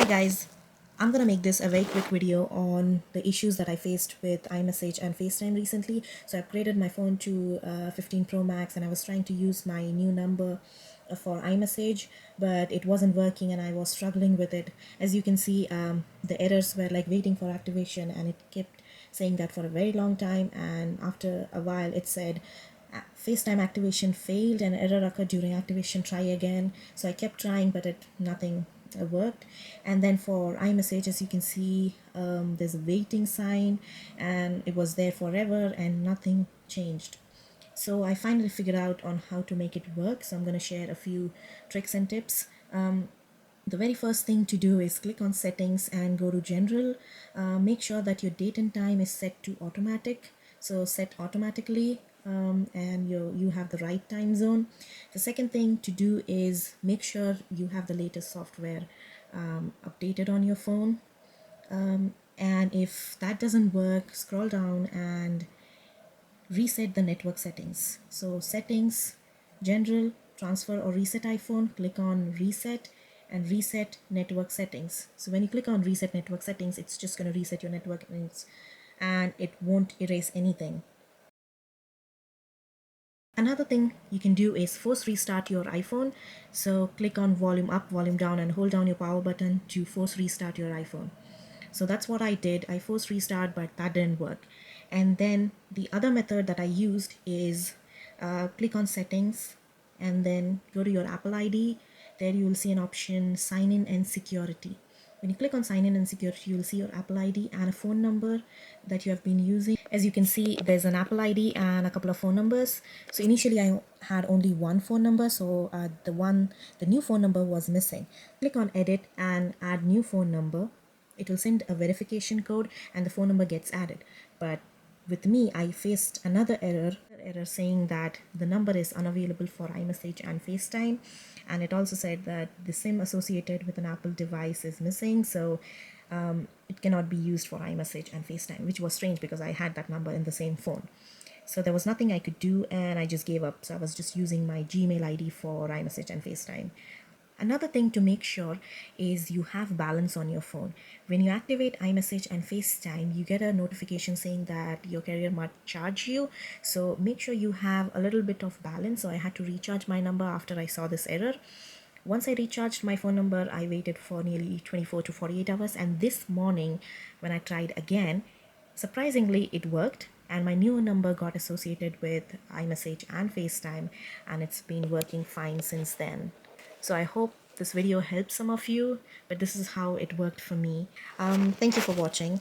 Guys, I'm gonna make this a very quick video on the issues that I faced with iMessage and FaceTime recently. So I upgraded my phone to 15 Pro Max and I was trying to use my new number for iMessage, but it wasn't working and I was struggling with it. As you can see, the errors were like waiting for activation and it kept saying that for a very long time, and after a while it said FaceTime activation failed and error occurred during activation, try again. So I kept trying, but nothing worked. And then for iMessage, as you can see, there's a waiting sign and it was there forever and nothing changed. So I finally figured out on how to make it work. So I'm going to share a few tricks and tips. The very first thing to do is click on settings and go to general. Make sure that your date and time is set to automatic, so set automatically, and you have the right time zone. The second thing to do is make sure you have the latest software updated on your phone, and if that doesn't work, scroll down and reset the network settings. So settings, general, transfer or reset iPhone, click on reset and reset network settings. So when you click on reset network settings, it's just going to reset your network and it won't erase anything. Another thing you can do is force restart your iPhone. So click on volume up, volume down and hold down your power button to force restart your iPhone. So that's what I did. I forced restart, but that didn't work. And then the other method that I used is click on settings and then go to your Apple ID. There you will see an option sign in and security. When you click on sign in and security, you'll see your Apple ID and a phone number that you have been using. As you can see, there's an Apple ID and a couple of phone numbers. So initially I had only one phone number, so the new phone number was missing. Click on edit and add new phone number. It will send a verification code and the phone number gets added. But with me, I faced another error saying that the number is unavailable for iMessage and FaceTime, and it also said that the SIM associated with an Apple device is missing, so it cannot be used for iMessage and FaceTime, which was strange because I had that number in the same phone. So there was nothing I could do and I just gave up. So I was just using my Gmail ID for iMessage and FaceTime. Another thing to make sure is you have balance on your phone. When you activate iMessage and FaceTime, you get a notification saying that your carrier might charge you. So make sure you have a little bit of balance. So I had to recharge my number after I saw this error. Once I recharged my phone number, I waited for nearly 24 to 48 hours. And this morning, when I tried again, surprisingly, it worked. And my new number got associated with iMessage and FaceTime, and it's been working fine since then. So I hope this video helps some of you, but this is how it worked for me. Thank you for watching.